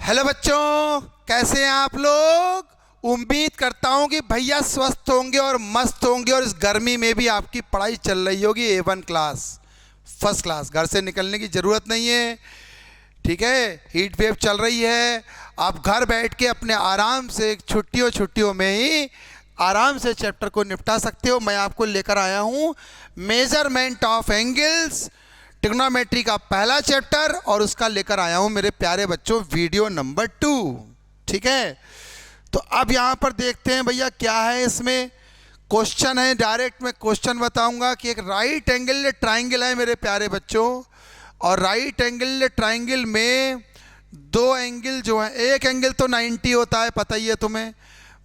Hello बच्चों, कैसे हैं आप लोग। उम्मीद करता हूं कि भैया स्वस्थ होंगे और मस्त होंगे और इस गर्मी में भी आपकी पढ़ाई चल रही होगी A1 क्लास, फर्स्ट क्लास। घर से निकलने की ज़रूरत नहीं है, ठीक है। हीट वेव चल रही है, आप घर बैठ के अपने आराम से छुट्टियों में ही आराम से चैप्टर को निपटा सकते हो। मैं आपको लेकर आया हूँ मेजरमेंट ऑफ एंगल्स, ट्रिग्नोमेट्री का पहला चैप्टर, और उसका लेकर आया हूं मेरे प्यारे बच्चों वीडियो नंबर 2, ठीक है। तो अब यहां पर देखते हैं भैया क्या है इसमें। क्वेश्चन है, डायरेक्ट मैं क्वेश्चन बताऊंगा कि एक राइट एंगल ट्राइंगल है मेरे प्यारे बच्चों, और राइट एंगल ट्राइंगल में दो एंगल जो है, एक एंगल तो 90 होता है, पता ही है तुम्हें।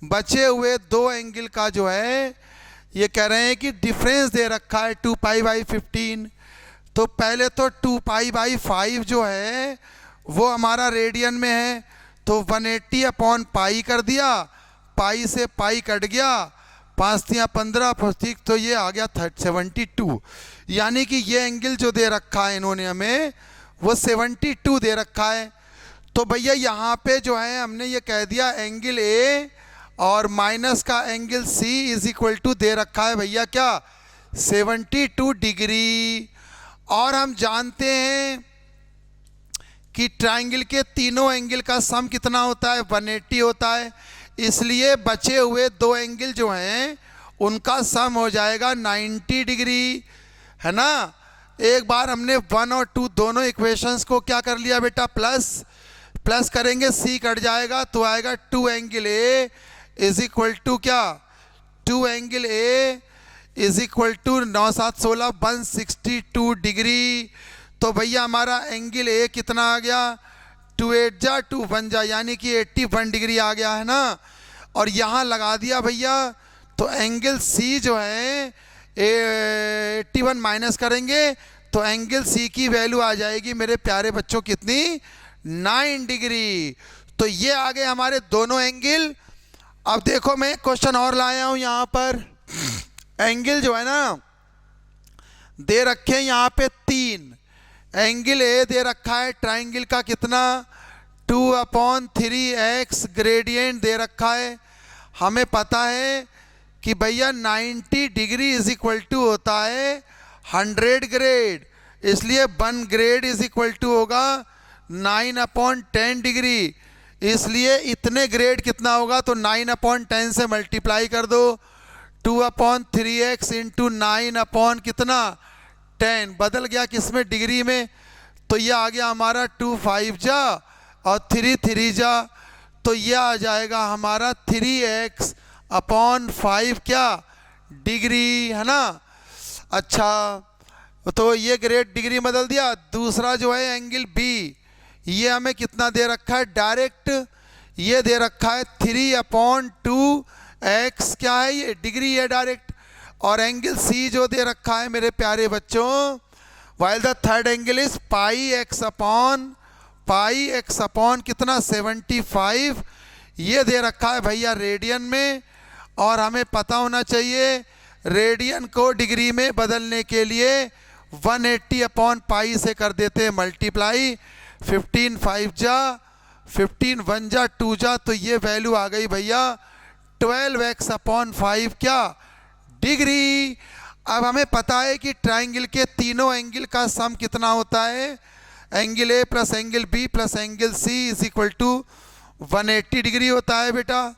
बचे हुए दो एंगल का जो है ये कह रहे हैं कि डिफरेंस दे रखा है 2π/15। तो पहले तो 2π/5 जो है वो हमारा रेडियन में है, तो 180/π कर दिया, पाई से पाई कट गया, 5×15 ठीक, तो ये आ गया 72। यानी कि ये एंगल जो दे रखा है इन्होंने हमें वो 72 दे रखा है। तो भैया यहाँ पे जो है हमने ये कह दिया एंगल ए और माइनस का angle C is equal to दे रखा है भैया क्या, 72 डिग्री। और हम जानते हैं कि ट्राइंगल के तीनों एंगल का सम कितना होता है, 180 होता है। इसलिए बचे हुए दो एंगल जो हैं उनका सम हो जाएगा 90 डिग्री, है ना। एक बार हमने 1 और 2 दोनों इक्वेशंस को क्या कर लिया बेटा, प्लस करेंगे, सी कट जाएगा तो आएगा 2 angle A is equal to क्या, 2 angle A is equal to 9 7 16 162 degree. तो भैया हमारा एंगल ए कितना आ गया, 2 8 जा 2 1 जा, यानी कि 81 डिग्री आ गया, है ना। और यहाँ लगा दिया भैया, तो एंगल सी जो है 81 माइनस करेंगे तो एंगल सी की वैल्यू आ जाएगी मेरे प्यारे बच्चों कितनी, 9 डिग्री। तो ये आ गए हमारे दोनों एंगल। अब देखो मैं क्वेश्चन और लाया हूँ यहाँ पर। एंगल जो है ना दे रखे हैं यहाँ पे 3 एंगल ए दे रखा है ट्राइंगल का कितना, 2/3x ग्रेडियंट दे रखा है। हमें पता है कि भैया 90 डिग्री इज इक्वल टू होता है 100 ग्रेड, इसलिए 1 ग्रेड इज इक्वल टू होगा 9/10 डिग्री। इसलिए इतने ग्रेड कितना होगा, तो 9/10 से मल्टीप्लाई कर दो, 2/3x इंटू 9 कितना 10, बदल गया किसमें, डिग्री में। तो ये आ गया हमारा 2 5 जा और 3 3 जा, तो ये आ जाएगा हमारा 3x/5 क्या डिग्री, है ना। अच्छा, तो ये ग्रेड डिग्री बदल दिया। दूसरा जो है एंगल बी, ये हमें कितना दे रखा है, डायरेक्ट ये दे रखा है 3/2x क्या है, ये डिग्री है डायरेक्ट। और एंगल सी जो दे रखा है मेरे प्यारे बच्चों, while the third angle is πx upon कितना 75, ये दे रखा है भैया रेडियन में। और हमें पता होना चाहिए रेडियन को डिग्री में बदलने के लिए 180/π से कर देते हैं मल्टीप्लाई, 15 5 जा 15 1 जा 2 जा, तो ये वैल्यू आ गई भैया 12x/5 क्या डिग्री। अब हमें पता है कि ट्राइंगल के तीनों एंगल का सम कितना होता है, angle A plus angle B plus angle C is equal to 180 degree होता है बेटा।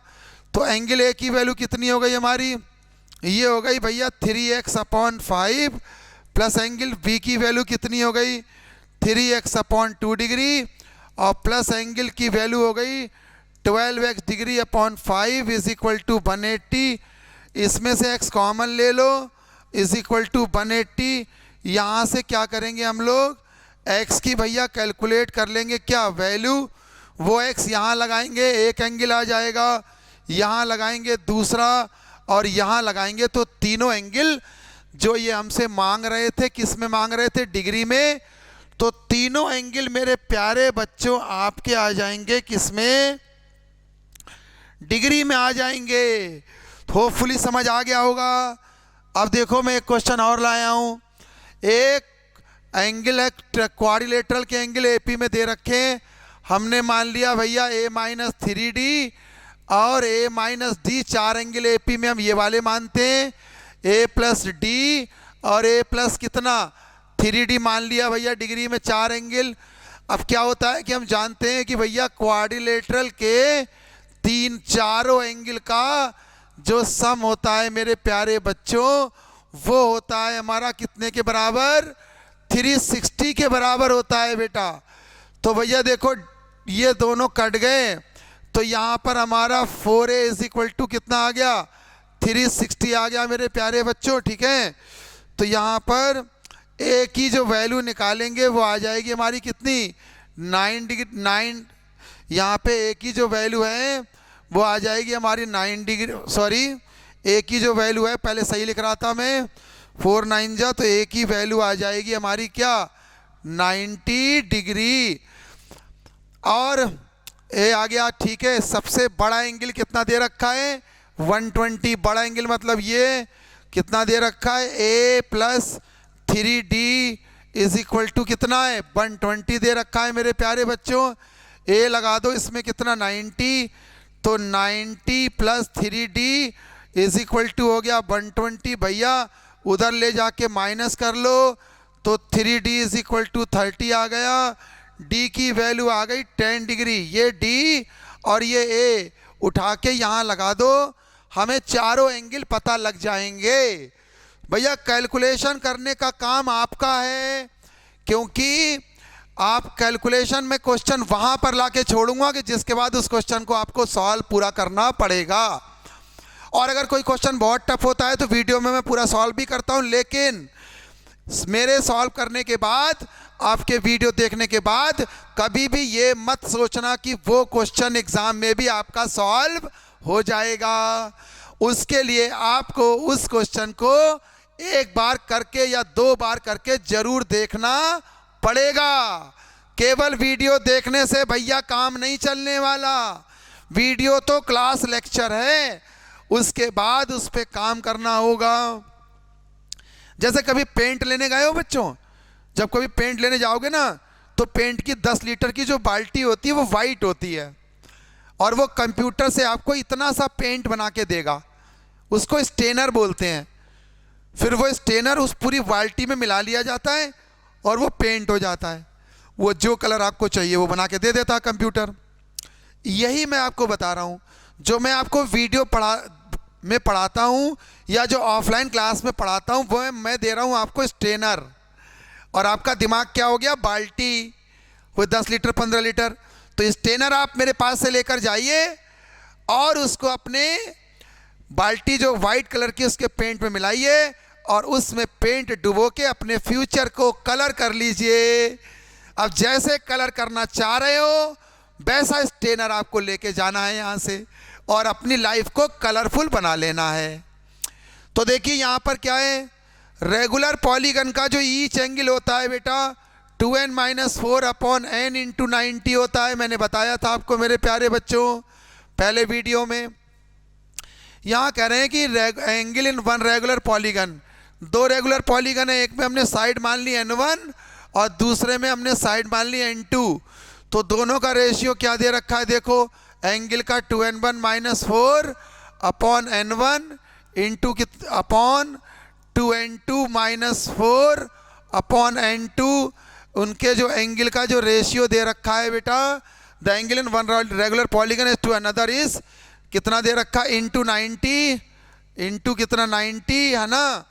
तो एंगल ए की वैल्यू कितनी हो गई हमारी, ये हो गई भैया 3x/5 प्लस एंगल बी की वैल्यू कितनी हो गई 3x/2 डिग्री, और प्लस एंगल की वैल्यू हो गई 12x डिग्री/5 इज इक्वल टू 180। इसमें से x कॉमन ले लो, इज इक्वल टू 180। यहाँ से क्या करेंगे हम लोग, x की भैया कैलकुलेट कर लेंगे क्या वैल्यू, वो x यहाँ लगाएंगे, एक एंगल आ जाएगा, यहाँ लगाएंगे दूसरा, और यहाँ लगाएंगे, तो तीनों एंगल जो ये हमसे मांग रहे थे, किस में मांग रहे थे, डिग्री में। तो तीनों एंगल मेरे प्यारे बच्चों आपके आ जाएंगे किसमें, डिग्री में आ जाएंगे। होपफुली समझ आ गया होगा। अब देखो मैं एक क्वेश्चन और लाया हूँ। एक एंगल है, क्वाड्रिलेटरल के एंगल एपी में दे रखे हैं, हमने मान लिया भैया a माइनस 3d और a minus D, 4 angle AP में हम ये वाले मानते हैं, a प्लस डी और a प्लस कितना 3d मान लिया भैया डिग्री में 4 एंगल। अब क्या होता है कि हम जानते हैं कि भैया क्वाड्रिलेटरल के चारों एंगल का जो सम होता है मेरे प्यारे बच्चों, वो होता है हमारा कितने के बराबर, 360 के बराबर होता है बेटा। तो भैया देखो ये दोनों कट गए, तो यहाँ पर हमारा 4a इज इक्वल टू कितना आ गया, 360 आ गया मेरे प्यारे बच्चों, ठीक है। तो यहाँ पर a की जो वैल्यू निकालेंगे वो आ जाएगी हमारी कितनी, 9 डिग्री, 9, यहाँ पे a की जो वैल्यू है वो आ जाएगी हमारी 9 डिग्री, सॉरी a की जो वैल्यू है, पहले सही लिख रहा था मैं, 4 9 जा, तो a की वैल्यू आ जाएगी हमारी क्या, 90 डिग्री। और ए आ गया, ठीक है। सबसे बड़ा एंगल कितना दे रखा है, 120, बड़ा एंगल मतलब ये कितना दे रखा है, a plus 3d is equal to कितना है, 120 दे रखा है मेरे प्यारे बच्चों। a लगा दो इसमें कितना 90, तो 90 plus 3d is equal to हो गया 120। भैया उधर ले जाके माइनस कर लो, तो 3d इज इक्वल टू 30 आ गया। d की वैल्यू आ गई 10 डिग्री, ये d और ये a उठा के यहाँ लगा दो, हमें चारों एंगल पता लग जाएंगे। भैया कैलकुलेशन करने का काम आपका है, क्योंकि आप कैलकुलेशन में क्वेश्चन वहाँ पर लाके छोड़ूंगा कि जिसके बाद उस क्वेश्चन को आपको सॉल्व पूरा करना पड़ेगा। और अगर कोई क्वेश्चन बहुत टफ होता है तो वीडियो में मैं पूरा सॉल्व भी करता हूँ, लेकिन मेरे सॉल्व करने के बाद, आपके वीडियो देखने के बाद कभी भी ये मत सोचना कि वो क्वेश्चन एग्जाम में भी आपका सॉल्व हो जाएगा। उसके लिए आपको उस क्वेश्चन को एक बार करके या 2 बार करके जरूर देखना पड़ेगा। केवल वीडियो देखने से भैया काम नहीं चलने वाला, वीडियो तो क्लास लेक्चर है, उसके बाद उस पर काम करना होगा। जैसे कभी पेंट लेने गए हो बच्चों, जब कभी पेंट लेने जाओगे ना, तो पेंट की 10 लीटर की जो बाल्टी होती है वो वाइट होती है, और वो कंप्यूटर से आपको इतना सा पेंट बना के देगा, उसको स्टेनर बोलते हैं। फिर वो स्टेनर उस पूरी बाल्टी में मिला लिया जाता है और वो पेंट हो जाता है, वो जो कलर आपको चाहिए वो बना के दे देता है कंप्यूटर। यही मैं आपको बता रहा हूँ, जो मैं आपको वीडियो में पढ़ाता हूँ या जो ऑफलाइन क्लास में पढ़ाता हूँ, वो मैं दे रहा हूँ आपको स्टेनर, और आपका दिमाग क्या हो गया, बाल्टी, वो 10 लीटर 15 लीटर। तो स्टेनर आप मेरे पास से लेकर जाइए और उसको अपने बाल्टी जो वाइट कलर की उसके पेंट में मिलाइए और उसमें पेंट डुबो के अपने फ्यूचर को कलर कर लीजिए। अब जैसे कलर करना चाह रहे हो वैसा स्टेनर आपको लेके जाना है यहाँ से और अपनी लाइफ को कलरफुल बना लेना है। तो देखिए यहाँ पर क्या है, रेगुलर पॉलीगन का जो ईच एंगल होता है बेटा 2n-4 अपॉन n इंटू 90 होता है। मैंने बताया था आपको मेरे प्यारे बच्चों पहले वीडियो में। यहाँ कह रहे हैं कि angle in one regular polygon, 2 regular polygon है, एक में हमने साइड मान ली n1 और दूसरे में हमने साइड मान ली n2। तो दोनों का रेशियो क्या दे रखा है, देखो एंगल का 2n1-4 upon n1 into upon 2n2-4 upon n2। उनके जो एंगल का जो रेशियो दे रखा है बेटा, the angle in one regular polygon is to another is कितना दे रखा, इंटू 90 इंटू कितना 90 है ना।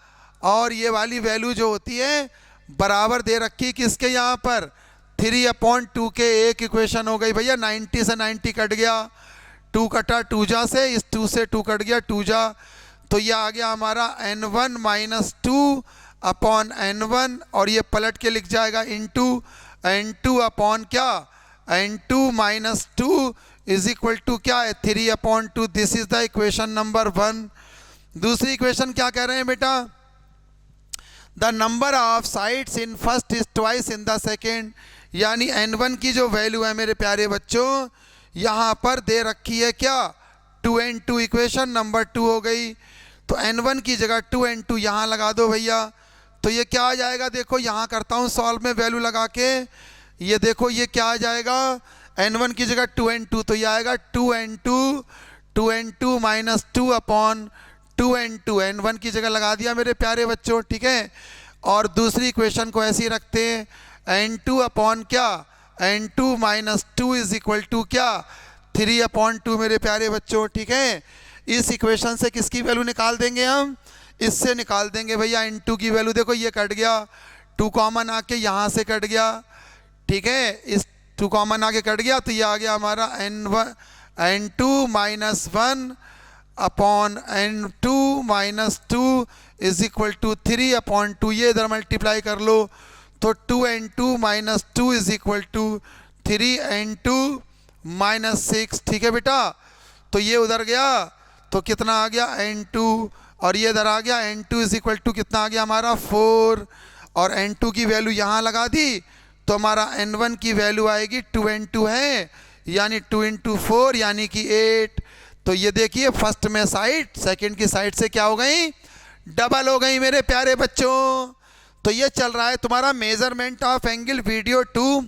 और ये वाली वैल्यू जो होती है बराबर दे रखी किसके, यहाँ पर 3/2 के। एक इक्वेशन हो गई भैया, 90 से 90 कट गया, 2 कटा 2 जा से, इस 2 से 2 कट गया 2 जा, तो ये आ गया हमारा n1-2 अपॉन n1 और ये पलट के लिख जाएगा इंटू n2 अपॉन क्या, n2-2 इज इक्वल टू क्या है 3/2। This is the equation number 1। दूसरी इक्वेशन क्या कह रहे हैं बेटा, the number of sides in first is twice in the second. यानी n1 की जो वैल्यू है मेरे प्यारे बच्चों यहाँ पर दे रखी है क्या, 2n2। इक्वेशन नंबर 2 हो गई। तो n1 की जगह 2n2 यहाँ लगा दो भैया, तो ये क्या आ जाएगा, देखो यहाँ करता हूँ सॉल्व में वैल्यू लगा के, ये देखो ये क्या आ जाएगा, n1 की जगह 2n2, तो ये आएगा 2n2 minus 2 upon 2n2, n1 की जगह लगा दिया मेरे प्यारे बच्चों, ठीक है। और दूसरी इक्वेशन को ऐसे ही रखते हैं, n2 अपॉन क्या, n2 minus 2 is equal to क्या, 3 अपॉन 2 मेरे प्यारे बच्चों, ठीक है। इस इक्वेशन से किसकी वैल्यू निकाल देंगे हम, इससे निकाल देंगे भैया n2 की वैल्यू। देखो ये कट गया, 2 कॉमन आके यहाँ से कट गया, ठीक है, इस 2 कॉमन आके कट गया, तो ये आ गया हमारा n2 minus 1 upon n2 minus 2 is equal to 3 upon 2, ये इधर मल्टीप्लाई कर लो, तो 2n2 minus 2 is equal to 3n2 minus 6, ठीक है बेटा। तो ये उधर गया तो कितना आ गया n2, और ये इधर आ गया n2 इज इक्वल टू कितना आ गया हमारा 4, और n2 की वैल्यू यहाँ लगा दी तो हमारा n1 की वैल्यू आएगी 2n2 है, यानी 2 इंटू 4 यानी कि 8। तो ये देखिए फर्स्ट में साइड सेकंड की साइड से क्या हो गई, डबल हो गई मेरे प्यारे बच्चों। तो ये चल रहा है तुम्हारा मेजरमेंट ऑफ एंगल वीडियो 2।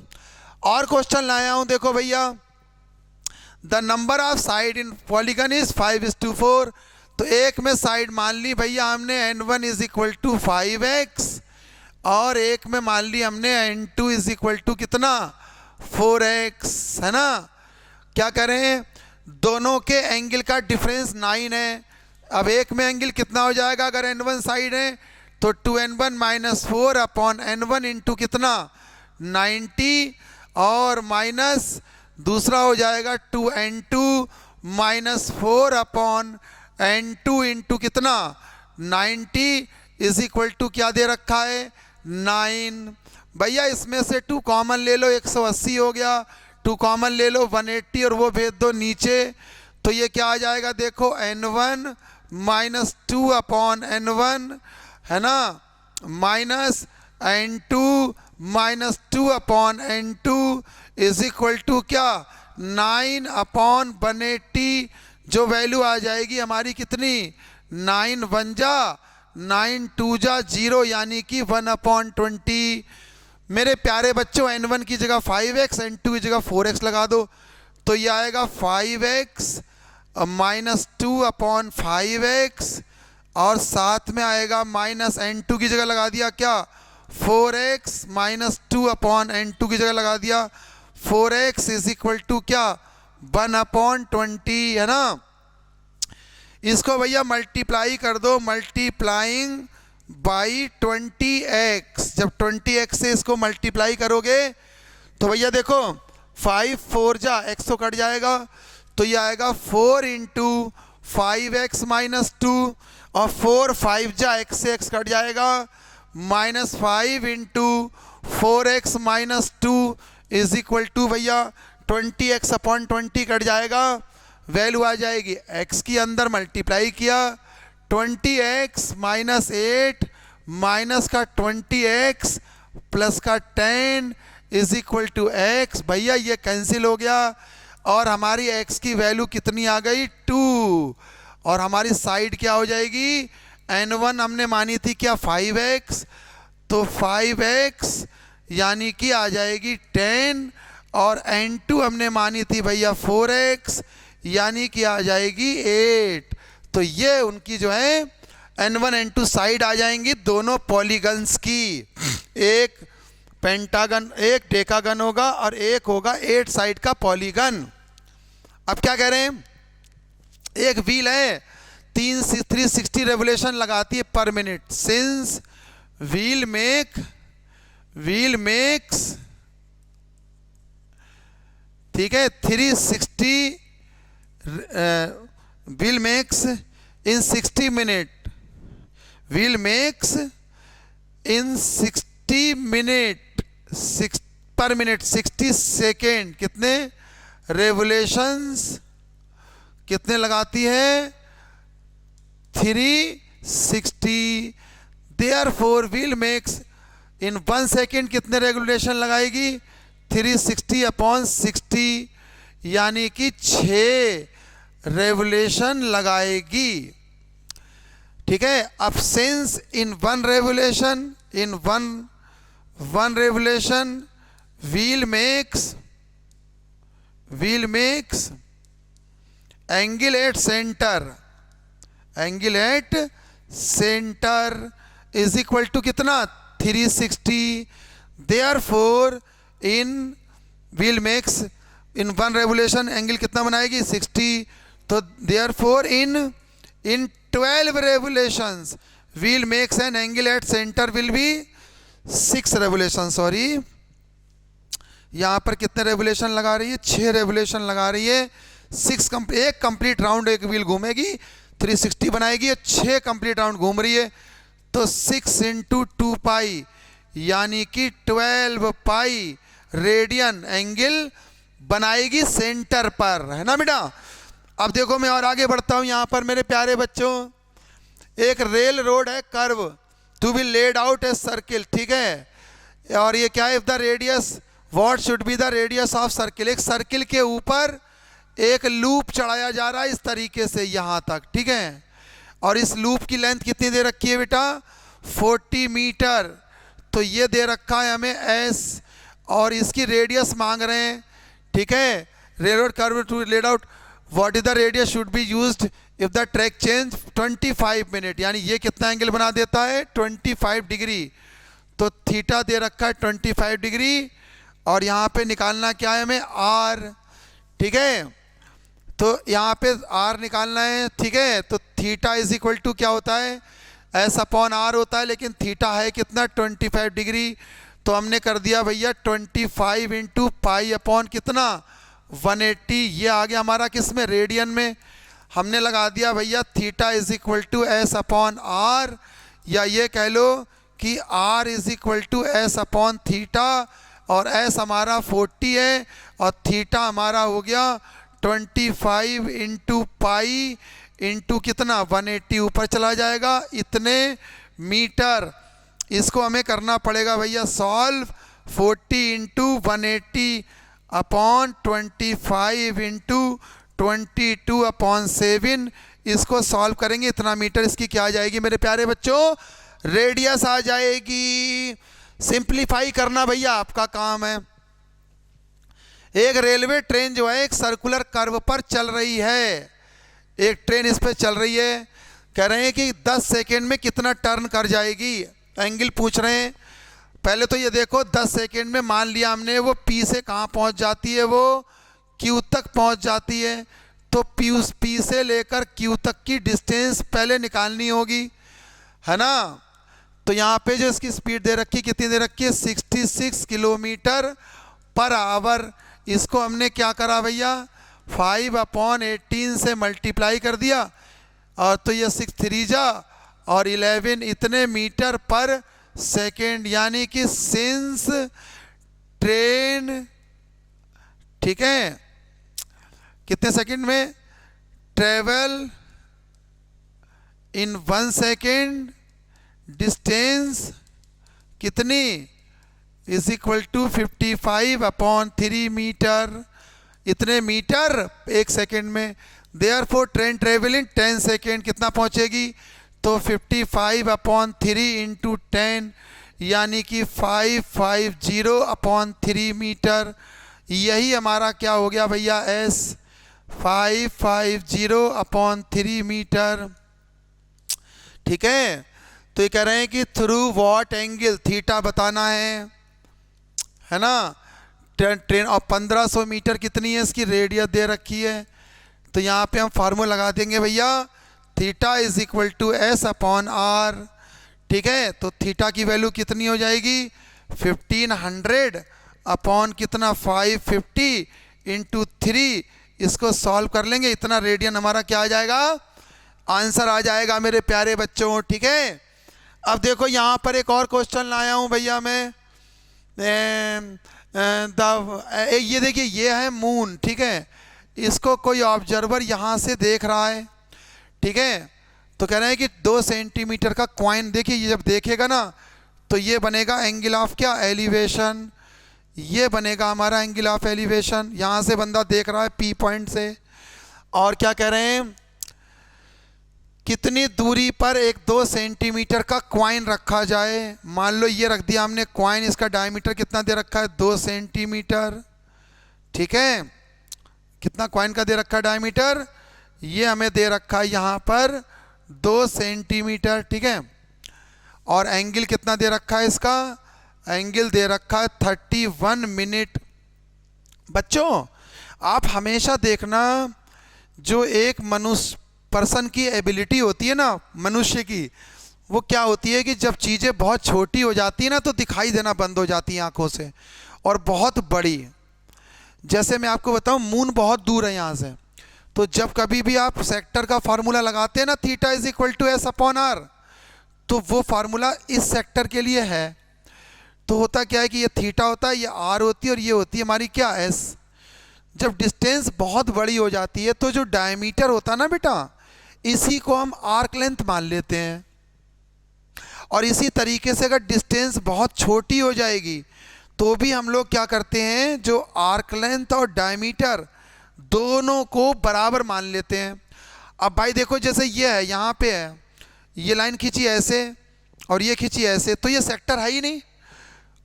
और क्वेश्चन लाया हूँ, देखो भैया, the number of side in polygon is 5:4। तो एक में साइड मान ली भैया हमने n1 is equal to 5x, और एक में मान ली हमने n2 इज इक्वल टू कितना 4x, है ना। क्या करें, दोनों के एंगल का डिफरेंस 9 है। अब एक में एंगल कितना हो जाएगा, अगर n1 साइड है तो 2n1 minus 4 upon n1 into कितना 90, और माइनस दूसरा हो जाएगा 2n2 minus 4 upon n2 into कितना 90 इज इक्वल टू क्या दे रखा है 9। भैया इसमें से 2 कॉमन ले लो, 180 हो गया, 2 कॉमन ले लो 180, और वो भेज दो नीचे, तो ये क्या आ जाएगा, देखो n1 माइनस 2 अपॉन n1, है ना, minus n2 minus 2 upon n2 is equal to क्या 9 अपॉन 180, जो वैल्यू आ जाएगी हमारी कितनी 9 1 जा 9 2 जा 0, यानी कि 1/20। मेरे प्यारे बच्चों n1 की जगह 5x, n2 की जगह 4x लगा दो, तो ये आएगा 5x माइनस 2 अपॉन 5x, और साथ में आएगा माइनस n2 की जगह लगा दिया क्या 4x माइनस 2 अपॉन n2 की जगह लगा दिया 4x इज इक्वल टू क्या 1/20, है ना। इसको भैया मल्टीप्लाई कर दो, मल्टीप्लाइंग बाई 20x, जब 20x से इसको मल्टीप्लाई करोगे तो भैया देखो 5 4 जा x तो कट जाएगा, तो ये आएगा 4 इंटू 5x माइनस 2, और 4 5 जा x से x कट जाएगा, minus 5 into 4x minus 2 is equal to भैया 20x अपॉन 20 कट जाएगा, वैल्यू आ जाएगी x की अंदर मल्टीप्लाई किया 20x माइनस 8 माइनस का 20x प्लस का 10 इज इक्वल टू x। भैया ये कैंसिल हो गया, और हमारी x की वैल्यू कितनी आ गई 2, और हमारी साइड क्या हो जाएगी n1 हमने मानी थी क्या 5x, तो 5x यानी कि आ जाएगी 10, और n2 हमने मानी थी भैया 4x यानी कि आ जाएगी 8। तो ये उनकी जो है n1 n2 साइड आ जाएंगी दोनों पॉलीगन्स की, एक पेंटागन एक डेकागन होगा और एक होगा 8 साइड का पॉलीगन। अब क्या कह रहे हैं, एक व्हील है 360 रेवोल्यूशन लगाती है पर मिनट, सिंस व्हील मेक्स ठीक है 360 व्हील मेक्स इन 60 मिनट, व्हील मेक्स इन 60 मिनट पर मिनट 60 सेकेंड कितने रेवोल्यूशंस कितने लगाती है 360, देयरफॉर व्हील मेक्स इन 1 सेकेंड कितने रेगुलेशन लगाएगी 360 अपॉन 60, यानी कि 6 रेवोल्यूशन लगाएगी। ठीक है, अब since in one revolution wheel makes will makes angle at center is equal to कितना 360. Therefore in will makes in one revolution angle कितना बनाएगी 60. तो therefore in 12 revolutions wheel makes an angle at center will be 6 revolution. Sorry, यहाँ पर कितने revolution लगा रही है? 6 रेवोल्यूशन लगा रही है. एक कंप्लीट राउंड एक व्हील घूमेगी, 360 बनाएगी, 6 कंप्लीट राउंड घूम रही है. तो 6 इंटू 2 पाई यानी कि 12 पाई रेडियन एंगल बनाएगी सेंटर पर, है ना बेटा. अब देखो मैं और आगे बढ़ता हूं. यहाँ पर मेरे प्यारे बच्चों एक रेल रोड है curve, to be laid out a circle, ठीक है. और ये क्या है? If the radius what should be the radius of circle. एक सर्किल के ऊपर एक लूप चढ़ाया जा रहा है इस तरीके से यहाँ तक, ठीक है. और इस लूप की लेंथ कितनी दे रखी है बेटा? 40 मीटर. तो ये दे रखा है हमें एस और इसकी रेडियस मांग रहे हैं, ठीक है. Railroad curve to laid out what is the radius should be used if the track change 25 minute. यानी ये कितना एंगल बना देता है? 25 डिग्री. तो थीटा दे रखा है 25 डिग्री और यहाँ पे निकालना क्या है हमें? आर, ठीक है. तो यहाँ पे आर निकालना है, ठीक है. तो थीटा इज इक्वल टू क्या होता है? एस अपॉन आर होता है, लेकिन थीटा है कितना? 25 डिग्री. तो हमने कर दिया भैया 25 इंटू पाई अपॉन कितना? 180. ये आ गया हमारा किस में? रेडियन में. हमने लगा दिया भैया theta is equal to S upon R, या ये कह लो कि R is equal to S upon theta. और एस हमारा 40 है और थीटा हमारा हो गया 25 इंटू पाई इंटू कितना? 180. ऊपर चला जाएगा इतने मीटर. इसको हमें करना पड़ेगा भैया solve. 40 into 180 upon 25 into 22 upon 7. इसको सॉल्व करेंगे, इतना मीटर इसकी क्या आ जाएगी मेरे प्यारे बच्चों? रेडियस आ जाएगी. सिंप्लीफाई करना भैया आपका काम है. एक रेलवे ट्रेन जो है एक सर्कुलर कर्व पर चल रही है. एक ट्रेन इस पे चल रही है. कह रहे हैं कि 10 सेकेंड में कितना टर्न कर जाएगी. एंगल पूछ रहे हैं. पहले तो ये देखो 10 सेकेंड में मान लिया हमने वो पी से कहाँ पहुँच जाती है? वो क्यू तक पहुँच जाती है. तो पी से लेकर क्यू तक की डिस्टेंस पहले निकालनी होगी, है ना. तो यहाँ पे जो इसकी स्पीड दे रखी कितनी दे रखी है? 66 किलोमीटर पर आवर. इसको हमने क्या करा भैया? 5/18 से मल्टीप्लाई कर दिया. और तो ये 6 3 जा और 11 इतने मीटर पर सेकेंड. यानी कि सिंस ट्रेन, ठीक है, कितने सेकेंड में? ट्रेवल इन 1 सेकेंड डिस्टेंस कितनी? Is equal to 55/3 metre. इतने मीटर 1 सेकेंड में. Therefore train travel in 10 second कितना पहुंचेगी? तो 55/3 इंटू 10 यानी कि 550/3 मीटर. यही हमारा क्या हो गया भैया? एस 550/3 मीटर, ठीक है. तो ये कह रहे हैं कि थ्रू व्हाट एंगल? थीटा बताना है ना. ट्रेन और 1500 मीटर कितनी है इसकी रेडियस दे रखी है. तो यहाँ पे हम फार्मूला लगा देंगे भैया theta is equal to S upon R, ठीक है. तो थीटा की वैल्यू कितनी हो जाएगी? 1500 अपॉन कितना? 550 इंटू 3. इसको सॉल्व कर लेंगे, इतना रेडियन हमारा क्या आ जाएगा? आंसर आ जाएगा मेरे प्यारे बच्चों, ठीक है. अब देखो यहाँ पर एक और क्वेश्चन लाया हूँ भैया मैं. ये देखिए ये है मून, ठीक है. इसको कोई ऑब्जर्वर यहाँ से देख रहा है, ठीक है. तो कह रहे हैं कि 2 सेंटीमीटर का कॉइन, देखिए ये जब देखेगा ना तो ये बनेगा एंगल ऑफ क्या? एलिवेशन. ये बनेगा हमारा एंगल ऑफ एलिवेशन. यहाँ से बंदा देख रहा है पी पॉइंट से. और क्या कह रहे हैं? कितनी दूरी पर एक 2 सेंटीमीटर का कॉइन रखा जाए. मान लो ये रख दिया हमने कॉइन. इसका डायमीटर कितना दे रखा है? 2 सेंटीमीटर, ठीक है. कितना कॉइन का दे रखा है डायमीटर, ये हमें दे रखा है यहाँ पर 2 सेंटीमीटर, ठीक है। और एंगल कितना दे रखा है इसका, एंगल दे रखा है 31 मिनट। बच्चों आप हमेशा देखना, जो एक मनुष्य पर्सन की एबिलिटी होती है ना मनुष्य की, वो क्या होती है कि जब चीज़ें बहुत छोटी हो जाती है ना तो दिखाई देना बंद हो जाती हैं आंखों से, और बहुत बड़ी। जैसे मैं आपको बताऊं, मून बहुत दूर है यहाँ से, तो जब कभी भी आप सेक्टर का फार्मूला लगाते हैं ना, theta is equal to S upon R, तो वो फार्मूला इस सेक्टर के लिए है। तो होता क्या है कि ये थीटा होता है, ये आर होती है, और ये होती है हमारी क्या, एस। जब डिस्टेंस बहुत बड़ी हो जाती है तो जो डायमीटर होता है ना बेटा, इसी को हम आर्क लेंथ मान लेते हैं। और इसी तरीके से अगर डिस्टेंस बहुत छोटी हो जाएगी तो भी हम लोग क्या करते हैं, जो आर्क लेंथ और डायमीटर दोनों को बराबर मान लेते हैं। अब भाई देखो, जैसे ये है, यहाँ पे है, ये लाइन खींची ऐसे और ये खींची ऐसे, तो ये सेक्टर है ही नहीं।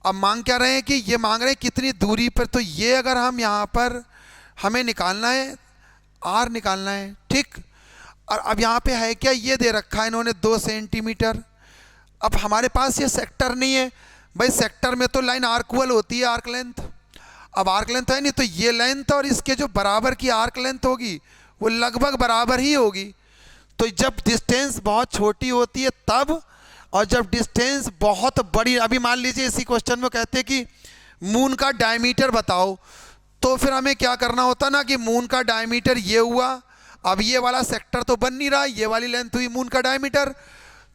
अब मांग क्या रहे हैं कि ये मांग रहे हैं कितनी दूरी पर, तो ये अगर हम यहाँ पर हमें निकालना है, आर निकालना है, ठीक। और अब यहाँ पे है क्या, ये दे रखा है इन्होंने 2 सेंटीमीटर। अब हमारे पास ये सेक्टर नहीं है भाई, सेक्टर में तो लाइन आर्कुअल होती है, आर्क लेंथ। अब आर्क लेंथ है नहीं, तो ये लेंथ और इसके जो बराबर की आर्क लेंथ होगी वो लगभग बराबर ही होगी। तो जब डिस्टेंस बहुत छोटी होती है तब, और जब डिस्टेंस बहुत बड़ी, अभी मान लीजिए इसी क्वेश्चन में कहते हैं कि मून का डायमीटर बताओ, तो फिर हमें क्या करना होता ना कि मून का डायमीटर ये हुआ, अब ये वाला सेक्टर तो बन नहीं रहा, ये वाली लेंथ हुई मून का डायमीटर,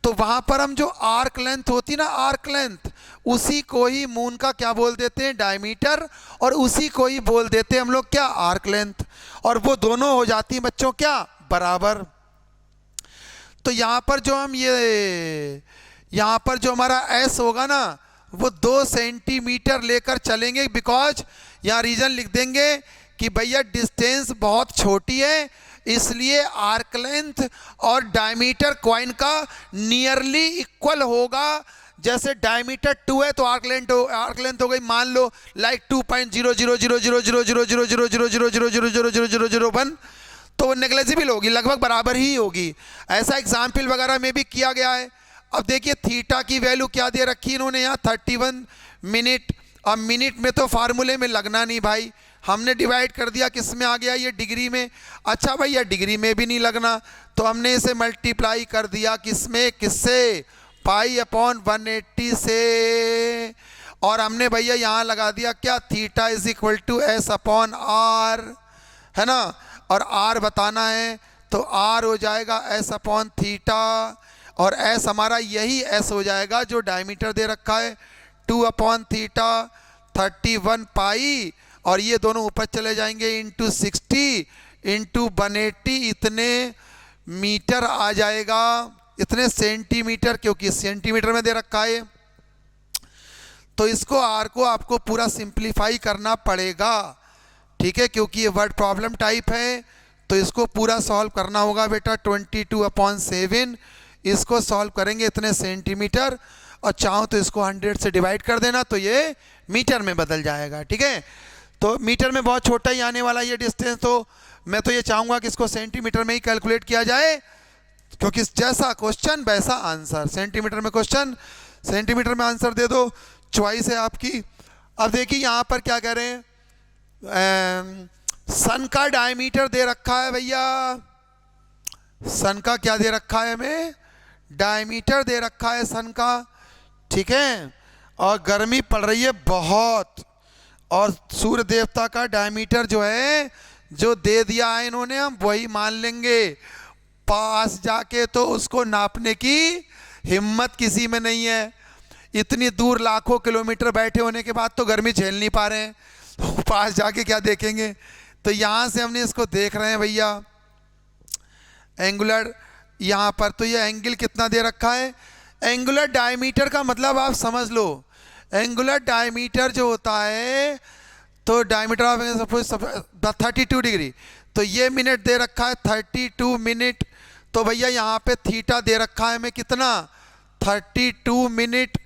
तो वहां पर हम जो आर्क लेंथ होती ना, आर्क लेंथ, उसी को ही मून का क्या बोल देते हैं, डायमीटर, और उसी को ही बोल देते हैं हम लोग क्या, आर्क लेंथ। और वो दोनों हो जाती हैं बच्चों क्या, बराबर। तो यहाँ पर जो हम यहाँ पर जो हमारा एस होगा ना, वो 2 सेंटीमीटर लेकर चलेंगे, बिकॉज यहाँ रीजन लिख देंगे कि भैया डिस्टेंस बहुत छोटी है, इसलिए आर्क लेंथ और डायमीटर कॉइन का नियरली इक्वल होगा। जैसे डायमीटर 2 है तो आर्क लेंथ हो गई मान लो लाइक 2.00000000000000001, तो वो नेग्लिजिबल होगी, लगभग बराबर ही होगी। ऐसा एग्जाम्पल वगैरह में भी किया गया है। अब देखिए थीटा की वैल्यू क्या दे रखी इन्होंने यहाँ, 31 मिनट। अब मिनट में तो फार्मूले में लगना नहीं भाई, हमने डिवाइड कर दिया, किस में आ गया, ये डिग्री में। अच्छा भैया डिग्री में भी नहीं लगना, तो हमने इसे मल्टीप्लाई कर दिया किसमें, किससे, पाई अपॉन 180 से। और हमने भैया यहाँ लगा दिया क्या, theta is equal to S upon R, है ना। और आर बताना है तो आर हो जाएगा एस अपॉन थीटा, और एस हमारा यही एस हो जाएगा जो डायमीटर दे रखा है, 2 अपॉन थीटा 31 पाई, और ये दोनों ऊपर चले जाएंगे, इंटू 60 इंटू 180, इतने मीटर आ जाएगा, इतने सेंटीमीटर, क्योंकि सेंटीमीटर में दे रखा है। तो इसको आर को आपको पूरा सिंप्लीफाई करना पड़ेगा, ठीक है, क्योंकि ये वर्ड प्रॉब्लम टाइप है, तो इसको पूरा सॉल्व करना होगा बेटा। 22/7 इसको सॉल्व करेंगे इतने सेंटीमीटर, और चाहो तो इसको 100 से डिवाइड कर देना, तो ये मीटर में बदल जाएगा, ठीक है। तो मीटर में बहुत छोटा ही आने वाला ये डिस्टेंस, तो मैं तो ये चाहूँगा कि इसको सेंटीमीटर में ही कैलकुलेट किया जाए, क्योंकि जैसा क्वेश्चन वैसा आंसर। सेंटीमीटर में क्वेश्चन, सेंटीमीटर में आंसर दे दो, चॉइस है आपकी। अब देखिए यहाँ पर क्या कह रहे हैं, सन का डायमीटर दे रखा है भैया, सन का क्या दे रखा है हमें, डायमीटर दे रखा है सन का, ठीक है। और गर्मी पड़ रही है बहुत, और सूर्य देवता का डायमीटर जो है, जो दे दिया है इन्होंने, हम वही मान लेंगे। पास जाके तो उसको नापने की हिम्मत किसी में नहीं है, इतनी दूर लाखों किलोमीटर बैठे होने के बाद तो गर्मी झेल नहीं पा रहे हैं, तो पास जाके क्या देखेंगे। तो यहाँ से हमने इसको देख रहे हैं भैया, एंगुलर यहाँ पर, तो ये एंगल कितना दे रखा है, एंगुलर डायमीटर का मतलब आप समझ लो, एंगुलर डायमीटर जो होता है, तो डायमीटर ऑफ सपोज 32 डिग्री, तो ये मिनट दे रखा है 32 मिनट, तो भैया यहाँ पे थीटा दे रखा है हमें कितना, 32 मिनट।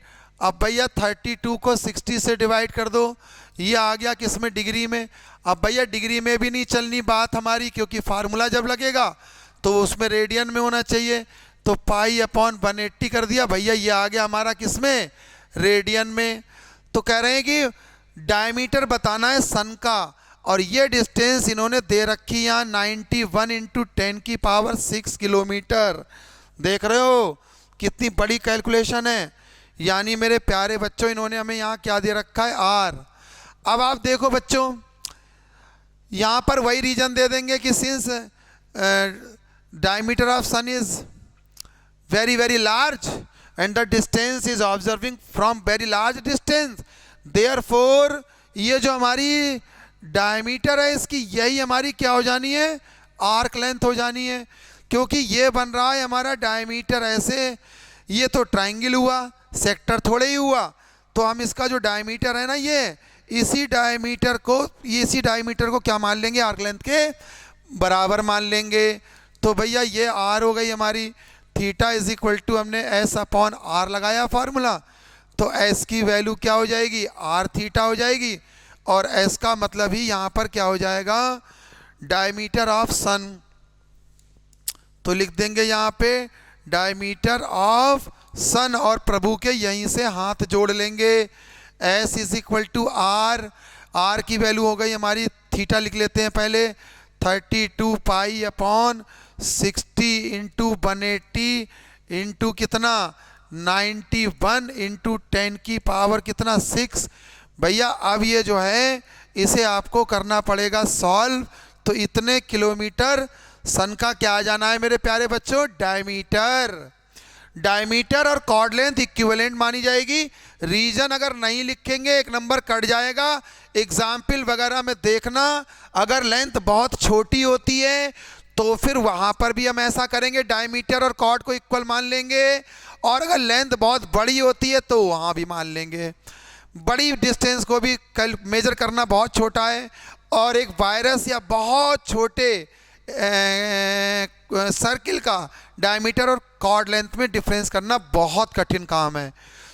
अब भैया 32 को 60 से डिवाइड कर दो, ये आ गया किसमें, डिग्री में। अब भैया डिग्री में भी नहीं चलनी बात हमारी, क्योंकि फार्मूला जब लगेगा तो उसमें रेडियन में होना चाहिए। तो पाई अपॉन 180 कर दिया भैया, ये आ गया हमारा किसमें, रेडियन में। तो कह रहे हैं कि डायमीटर बताना है सन का, और ये डिस्टेंस इन्होंने दे रखी यहाँ 91 इंटू 10⁶ किलोमीटर। देख रहे हो कितनी बड़ी कैलकुलेशन है। यानी मेरे प्यारे बच्चों इन्होंने हमें यहाँ क्या दे रखा है, आर। अब आप देखो बच्चों, यहाँ पर वही रीजन दे देंगे कि since diameter of sun is very very large and the distance is observing from very large distance, therefore ये जो हमारी डायमीटर है इसकी यही हमारी क्या हो जानी है, आर्क लेंथ हो जानी है। क्योंकि ये बन रहा है हमारा डायमीटर ऐसे, ये तो ट्रायंगल हुआ, सेक्टर थोड़े ही हुआ। तो हम इसका जो डायमीटर है ना, ये इसी डायमीटर को क्या मान लेंगे, आर्क लेंथ के बराबर मान लेंगे। तो भैया ये आर हो गई हमारी, थीटा इज इक्वल टू हमने एस अपॉन आर लगाया फार्मूला, तो एस की वैल्यू क्या हो जाएगी, आर थीटा हो जाएगी। और एस का मतलब ही यहाँ पर क्या हो जाएगा, डायमीटर ऑफ सन। तो लिख देंगे यहाँ पे डायमीटर ऑफ सन, और प्रभु के यहीं से हाथ जोड़ लेंगे। S is equal to R, R की वैल्यू हो गई हमारी, थीटा लिख लेते हैं पहले, 32 पाई अपॉन 60 इंटू 180 इंटू कितना 91 इंटू 10⁶ भैया अब ये जो है इसे आपको करना पड़ेगा सॉल्व। तो इतने किलोमीटर सन का क्या आ जाना है मेरे प्यारे बच्चों, डायमीटर। डायमीटर और कॉर्ड लेंथ इक्विवेलेंट मानी जाएगी। रीजन अगर नहीं लिखेंगे एक नंबर कट जाएगा। एग्जाम्पल वगैरह में देखना, अगर लेंथ बहुत छोटी होती है तो फिर वहाँ पर भी हम ऐसा करेंगे, डायमीटर और कॉर्ड को इक्वल मान लेंगे। और अगर लेंथ बहुत बड़ी होती है तो वहाँ भी मान लेंगे। बड़ी डिस्टेंस को भी मेजर करना बहुत छोटा है, और एक वायरस या बहुत छोटे सर्किल का डायमीटर और कॉर्ड लेंथ में डिफरेंस करना बहुत कठिन काम है।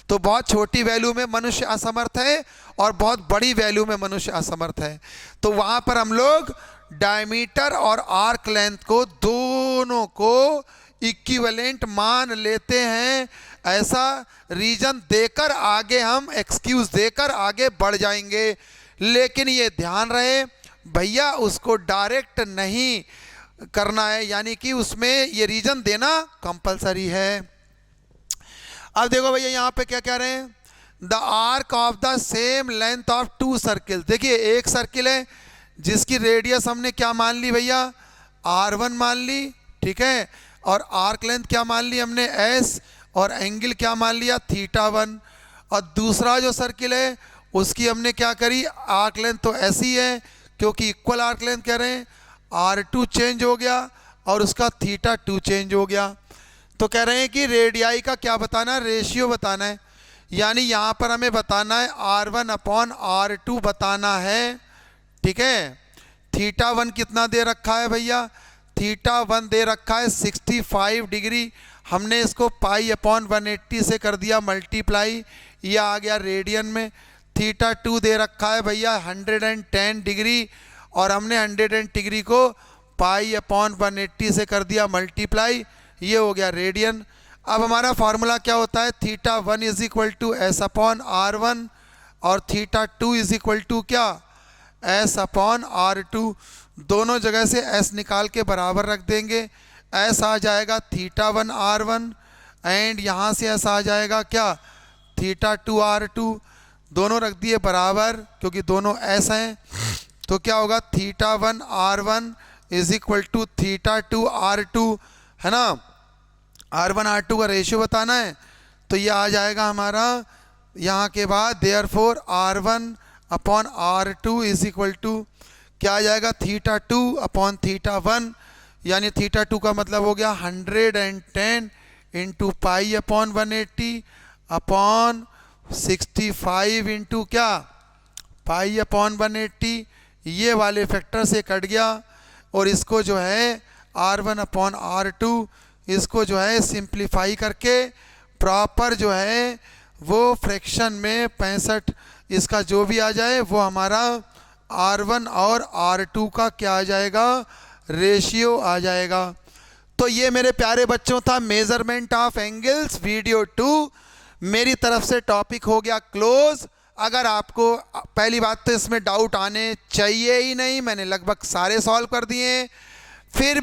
तो बहुत छोटी वैल्यू में मनुष्य असमर्थ है और बहुत बड़ी वैल्यू में मनुष्य असमर्थ है। तो वहाँ पर हम लोग डायमीटर और आर्क लेंथ को दोनों को इक्विवेलेंट मान लेते हैं। ऐसा रीजन देकर आगे हम एक्सक्यूज देकर आगे बढ़ जाएंगे। लेकिन ये ध्यान रहे भैया उसको डायरेक्ट नहीं करना है, यानी कि उसमें ये रीजन देना कंपलसरी है। अब देखो भैया यहाँ पे क्या कह रहे हैं, the arc of the same length of 2 circle. देखिए एक सर्किल है जिसकी रेडियस हमने क्या मान ली भैया, R1 मान ली, ठीक है, और आर्क लेंथ क्या मान ली हमने S, और एंगल क्या मान लिया θ1। और दूसरा जो सर्किल है उसकी हमने क्या करी, आर्क लेंथ तो ऐसी है क्योंकि इक्वल आर्क लेंथ कह रहे हैं, R2 चेंज हो गया और उसका θ2 चेंज हो गया। तो कह रहे हैं कि रेडियाई का क्या बताना है, रेशियो बताना है। यानी यहाँ पर हमें बताना है R1 अपॉन R2 बताना है, ठीक है। θ1 कितना दे रखा है भैया, θ1 दे रखा है 65 डिग्री। हमने इसको पाई अपॉन 180 से कर दिया मल्टीप्लाई, ये आ गया रेडियन में। θ2 दे रखा है भैया 110 डिग्री, और हमने 110 डिग्री को पाई अपॉन 180 से कर दिया मल्टीप्लाई, ये हो गया रेडियन। अब हमारा फार्मूला क्या होता है, θ1 is equal to S upon R1 और θ2 इज इक्वल टू क्या, एस अपॉन R2। दोनों जगह से एस निकाल के बराबर रख देंगे। एस आ जाएगा θ1 R1 एंड यहाँ से एस आ जाएगा क्या, θ2 R2। दोनों रख दिए बराबर क्योंकि दोनों एस हैं। तो क्या होगा, θ1 R1 is equal to θ2 R2, है ना। R1 R2 का रेशियो बताना है, तो ये आ जाएगा हमारा यहाँ के बाद therefore R1 upon R2 is equal to क्या आ जाएगा, θ2 अपॉन θ1। यानी θ2 का मतलब हो गया 110 into pi upon 180 upon 65 into क्या, पाई अपॉन 180। ये वाले फैक्टर से कट गया, और इसको जो है R1 अपॉन R2 इसको जो है सिंप्लीफाई करके प्रॉपर जो है वो फ्रैक्शन में 65 इसका जो भी आ जाए वो हमारा R1 और R2 का क्या आ जाएगा, रेशियो आ जाएगा। तो ये मेरे प्यारे बच्चों था मेजरमेंट ऑफ एंगल्स वीडियो 2। मेरी तरफ से टॉपिक हो गया क्लोज। अगर आपको पहली बात तो इसमें डाउट आने चाहिए ही नहीं, मैंने लगभग सारे सॉल्व कर दिए। फिर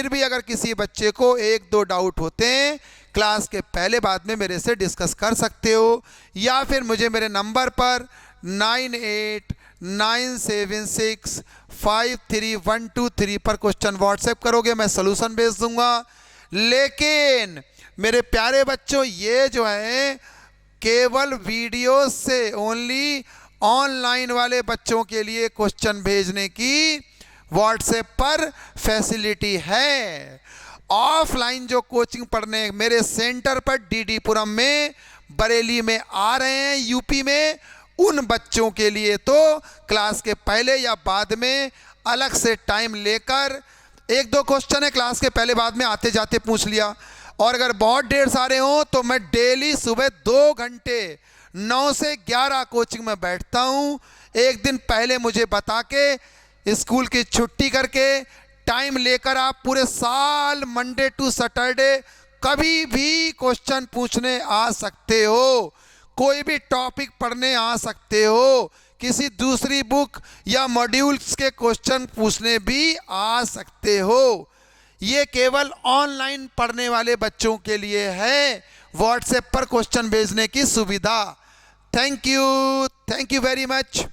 भी अगर किसी बच्चे को एक दो डाउट होते हैं, क्लास के पहले बाद में मेरे से डिस्कस कर सकते हो, या फिर मुझे मेरे नंबर पर 9897653123 पर क्वेश्चन व्हाट्सएप करोगे, मैं सॉल्यूशन भेज दूंगा। लेकिन मेरे प्यारे बच्चों, ये जो है केवल वीडियो से ओनली ऑनलाइन वाले बच्चों के लिए क्वेश्चन भेजने की व्हाट्सएप पर फैसिलिटी है। ऑफलाइन जो कोचिंग पढ़ने मेरे सेंटर पर डीडी पुरम में, बरेली में आ रहे हैं, यूपी में, उन बच्चों के लिए तो क्लास के पहले या बाद में अलग से टाइम लेकर एक दो क्वेश्चन है क्लास के पहले बाद में आते जाते पूछ लिया, और अगर बहुत ढेर सारे हों तो मैं डेली सुबह 2 घंटे 9 से 11 कोचिंग में बैठता हूँ। एक दिन पहले मुझे बता के स्कूल की छुट्टी करके टाइम लेकर आप पूरे साल मंडे टू सैटरडे कभी भी क्वेश्चन पूछने आ सकते हो, कोई भी टॉपिक पढ़ने आ सकते हो, किसी दूसरी बुक या मॉड्यूल्स के क्वेश्चन पूछने भी आ सकते हो। ये केवल ऑनलाइन पढ़ने वाले बच्चों के लिए है व्हाट्सएप पर क्वेश्चन भेजने की सुविधा। Thank you very much.